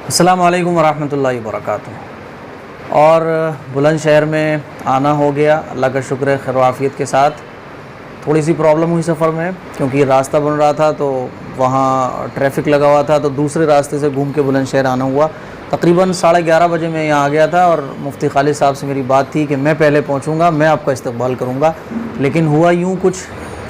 अस्सलाम वालेकुम वरहमतुल्लाहि वबरकातुहू। और बुलंद शहर में आना हो गया, अल्लाह का शुक्र है, खैर आफियत के साथ। थोड़ी सी प्रॉब्लम हुई सफ़र में, क्योंकि रास्ता बन रहा था तो वहाँ ट्रैफिक लगा हुआ था, तो दूसरे रास्ते से घूम के बुलंद शहर आना हुआ। तकरीबन 11:30 बजे मैं यहाँ आ गया था और मुफ्ती खालिद साहब से मेरी बात थी कि मैं पहले पहुँचूँगा, मैं आपका इस्तकबाल करूँगा। लेकिन हुआ यूँ कुछ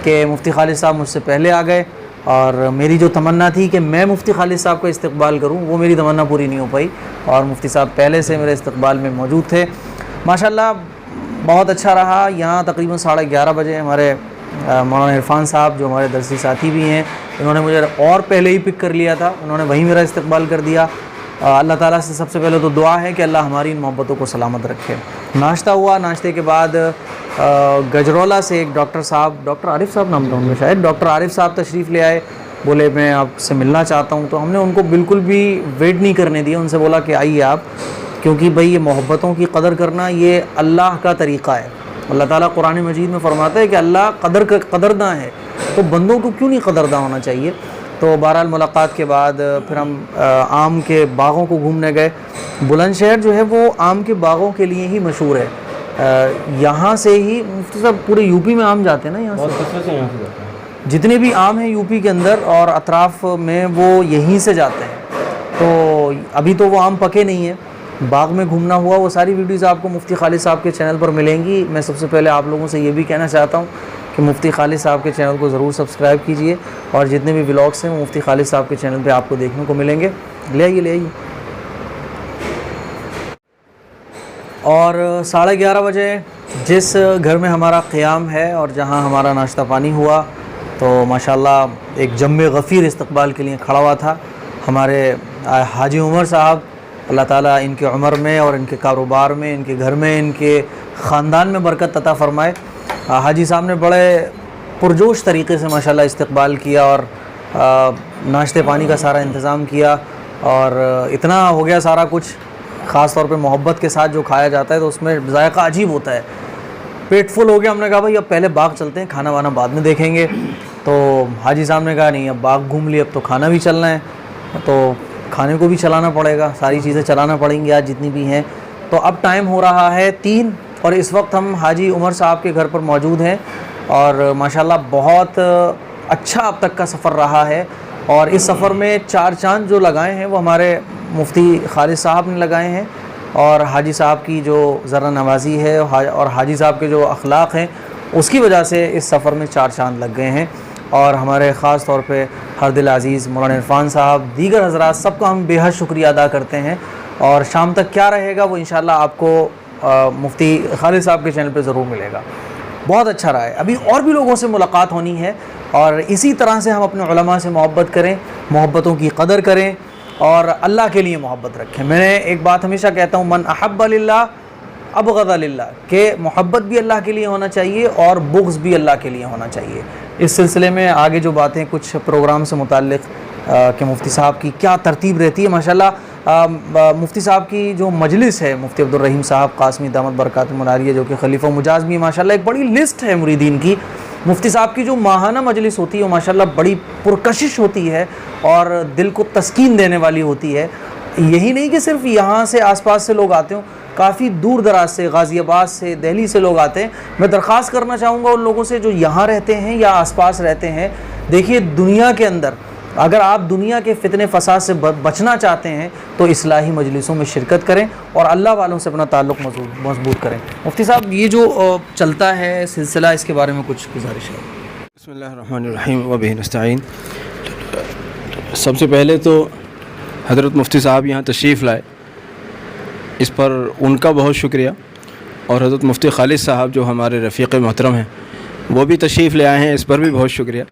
कि मुफ्ती खालिद साहब मुझसे पहले आ गए और मेरी जो तमन्ना थी कि मैं मुफ्ती खालिद साहब का इस्तकबाल करूं, वो मेरी तमन्ना पूरी नहीं हो पाई और मुफ्ती साहब पहले से मेरे इस्तकबाल में मौजूद थे। माशाल्लाह बहुत अच्छा रहा। यहाँ तकरीबन 11:30 बजे हमारे मौलाना इरफान साहब, जो हमारे दरसी साथी भी हैं, इन्होंने मुझे और पहले ही पिक कर लिया था, उन्होंने वहीं मेरा इस्तकबाल कर दिया। अल्लाह ताला से सबसे पहले तो दुआ है कि अल्लाह हमारी इन मोहब्बतों को सलामत रखे। नाश्ता हुआ, नाश्ते के बाद गजरौला से एक डॉक्टर साहब, डॉक्टर आरिफ साहब नाम था उनका शायद, डॉक्टर आरिफ साहब तशरीफ़ ले आए। बोले मैं आपसे मिलना चाहता हूं। तो हमने उनको बिल्कुल भी वेट नहीं करने दिया, उनसे बोला कि आइए आप, क्योंकि भाई ये मोहब्बतों की कदर करना ये अल्लाह का तरीक़ा है। अल्लाह ताला कुरान मजीद में फ़रमाता है कि अल्लाह कदरदां है, तो बंदों को क्यों नहीं कदरदां होना चाहिए। तो बहरहाल मुलाकात के बाद फिर हम आम के बागों को घूमने गए। बुलंदशहर जो है वो आम के बागों के लिए ही मशहूर है। यहाँ से ही मुफ्ती साहब पूरे यूपी में आम जाते हैं ना, यहाँ से जितने भी आम हैं यूपी के अंदर और अतराफ़ में वो यहीं से जाते हैं। तो अभी तो वो आम पके नहीं हैं, बाग में घूमना हुआ। वो सारी वीडियोज़ आपको मुफ्ती खालिद साहब के चैनल पर मिलेंगी। मैं सबसे पहले आप लोगों से ये भी कहना चाहता हूँ कि मुफ्ती खालिद साहब के चैनल को ज़रूर सब्सक्राइब कीजिए और जितने भी व्लॉग्स हैं वो मुफ्ती खालिद साहब के चैनल पे आपको देखने को मिलेंगे। ले आइए। और 11:30 बजे जिस घर में हमारा क़याम है और जहाँ हमारा नाश्ता पानी हुआ, तो माशाल्लाह एक जम्मे गफ़ीर इस्तकबाल के लिए खड़ा हुआ था हमारे हाजी उमर साहब। अल्लाह ताला इनके उम्र में और इनके कारोबार में, इनके घर में, इनके ख़ानदान में बरकत अता फ़रमाए। हाजी साहब ने बड़े पुरजोश तरीक़े से माशाल्लाह इस्तकबाल किया और नाश्ते पानी का सारा इंतज़ाम किया और इतना हो गया सारा कुछ। ख़ास तौर पे मोहब्बत के साथ जो खाया जाता है तो उसमें जायका अजीब होता है। पेट फुल हो गया, हमने कहा भाई अब पहले बाग चलते हैं, खाना वाना बाद में देखेंगे। तो हाजी साहब ने कहा नहीं, अब बाग घूम लिए, अब तो खाना भी चलना है, तो खाने को भी चलाना पड़ेगा, सारी चीज़ें चलाना पड़ेंगी आज जितनी भी हैं। तो अब टाइम हो रहा है 3 और इस वक्त हम हाजी उमर साहब के घर पर मौजूद हैं और माशाल्लाह बहुत अच्छा अब तक का सफ़र रहा है। और इस सफ़र में 4 चांद जो लगाए हैं वो हमारे मुफ्ती खालिद साहब ने लगाए हैं और हाजी साहब की जो ज़रा नवाज़ी है और हाजी साहब के जो अखलाक हैं उसकी वजह से इस सफ़र में 4 चांद लग गए हैं। और हमारे ख़ास तौर पे हर दिल अज़ीज़ मौलाना इरफान साहब, दीगर हज़रात, सबका हम बेहद शुक्रिया अदा करते हैं। और शाम तक क्या रहेगा वो इंशाअल्लाह आपको मुफ्ती खालिद साहब के चैनल पे ज़रूर मिलेगा। बहुत अच्छा रहा है। अभी और भी लोगों से मुलाकात होनी है और इसी तरह से हम अपने उलमा से मोहब्बत करें, मोहब्बतों की कदर करें और अल्लाह के लिए मोहब्बत रखें। मैंने एक बात हमेशा कहता हूँ, मन अहब्ब लिल्लाह अबग़ज़ लिल्लाह, कि मोहब्बत भी अल्लाह के लिए होना चाहिए और बुग़्ज़ भी अल्लाह के लिए होना चाहिए। इस सिलसिले में आगे जो बातें कुछ प्रोग्राम से मुताल्लिक़ कि मुफ्ती साहब की क्या तरतीब रहती है, माशाल्लाह मुफ्ती साहब की जो मजलिस है, मुफ्ती अब्दुल रहीम साहब कासमी दामत बरकातुहू मुनारिया, जो कि खलीफा मुजाज भी, माशाल्लाह एक बड़ी लिस्ट है मुरीदीन की। मुफ्ती साहब की जो माहाना मजलिस होती है वो माशाल्लाह बड़ी पुरकशिश होती है और दिल को तस्कीन देने वाली होती है। यही नहीं कि सिर्फ यहाँ से आसपास से लोग आते हों, काफ़ी दूर दराज से, गाज़ियाबाद से, दिल्ली से लोग आते हैं। मैं दरख्वास्त करना चाहूँगा उन लोगों से जो यहाँ रहते हैं या आसपास रहते हैं, देखिए दुनिया के अंदर अगर आप दुनिया के फितने फसाद से बचना चाहते हैं तो इस्लाही मजलिसों में शिरकत करें और अल्लाह वालों से अपना ताल्लुक़ मज़बूत करें। मुफ्ती साहब ये जो चलता है सिलसिला, इसके बारे में कुछ गुजारिश है। बिस्मिल्लाहिर्रहमानिर्रहीम व बिही नस्तईन। सबसे पहले तो हज़रत मुफ्ती साहब यहाँ तशरीफ़ लाए, इस पर उनका बहुत शुक्रिया। और हज़रत मुफ्ती खालिद साहब जो हमारे रफ़ीक़ मोहतरम हैं वो भी तशरीफ़ ले आए हैं, इस पर भी बहुत शुक्रिया।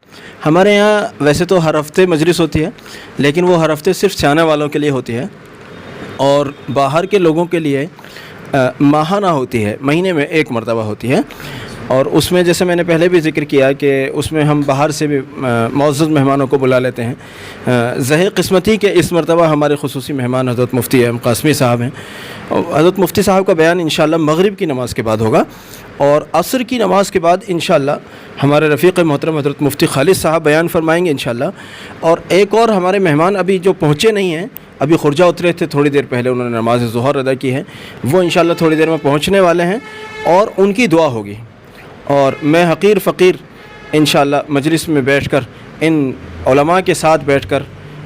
हमारे यहाँ वैसे तो हर हफ़्ते मजलिस होती है, लेकिन वो हर हफ़्ते सिर्फ चाहने वालों के लिए होती है और बाहर के लोगों के लिए माहाना होती है, महीने में 1 मरतबा होती है। और उसमें जैसे मैंने पहले भी ज़िक्र किया कि उसमें हम बाहर से भी मुअज़्ज़ज़ मेहमानों को बुला लेते हैं। ज़हे क़िस्मती के इस मरतबा हमारे ख़ुसूसी मेहमान हज़रत मुफ्ती एम कासमी साहब हैं। हज़रत मुफ्ती साहब का बयान इंशाअल्लाह मग़रिब की नमाज़ के बाद होगा और असर की नमाज़ के बाद इंशाअल्लाह हमारे रफ़ीक़ मोहतरम हज़रत मुफ्ती खालिद साहब बयान फरमाएंगे इंशाअल्लाह। और एक और हमारे मेहमान अभी जो पहुँचे नहीं हैं, ابھی خرجہ اترے تھے تھوڑی دیر پہلے, انہوں نے نماز ظہر ادا کی ہے, وہ انشاءاللہ تھوڑی دیر میں پہنچنے والے ہیں اور ان کی دعا ہوگی. اور میں حقیر فقیر انشاءاللہ مجلس میں بیٹھ کر ان علماء کے ساتھ بیٹھ کر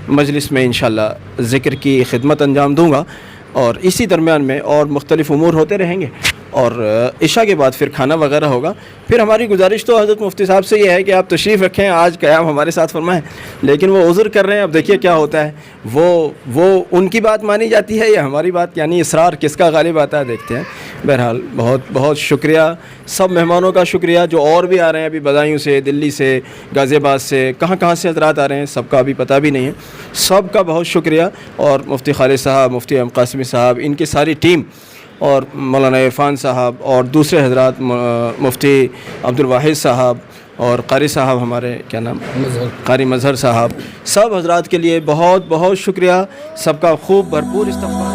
مجلس میں انشاءاللہ ذکر کی خدمت انجام دوں گا, اور اسی درمیان میں اور مختلف امور ہوتے رہیں گے, اور عشاء کے بعد پھر کھانا وغیرہ ہوگا. پھر ہماری گزارش تو حضرت مفتی صاحب سے یہ ہے کہ آپ تشریف رکھیں, آج قیام ہمارے ساتھ فرمائیں, لیکن وہ عذر کر رہے ہیں. اب دیکھیے کیا ہوتا ہے, وہ ان کی بات مانی جاتی ہے یا ہماری بات, یعنی اصرار کس کا غالب آتا ہے, دیکھتے ہیں. بہرحال بہت بہت شکریہ سب مہمانوں کا, شکریہ جو اور بھی آ رہے ہیں ابھی بدایوں سے, دلی سے, غازی آباد سے, کہاں سے حضرات آ رہے ہیں, سب کا ابھی پتہ بھی نہیں ہے. سب کا بہت شکریہ. اور مفتی خالد صاحب, مفتی ام قاسمی صاحب, ان کی ساری ٹیم, اور مولانا عرفان صاحب اور دوسرے حضرات, مفتی عبد الواحد صاحب اور قاری صاحب ہمارے کیا نام, قاری مظہر صاحب, سب حضرات کے لیے بہت بہت شکریہ. سب کا خوب بھرپور استقبال.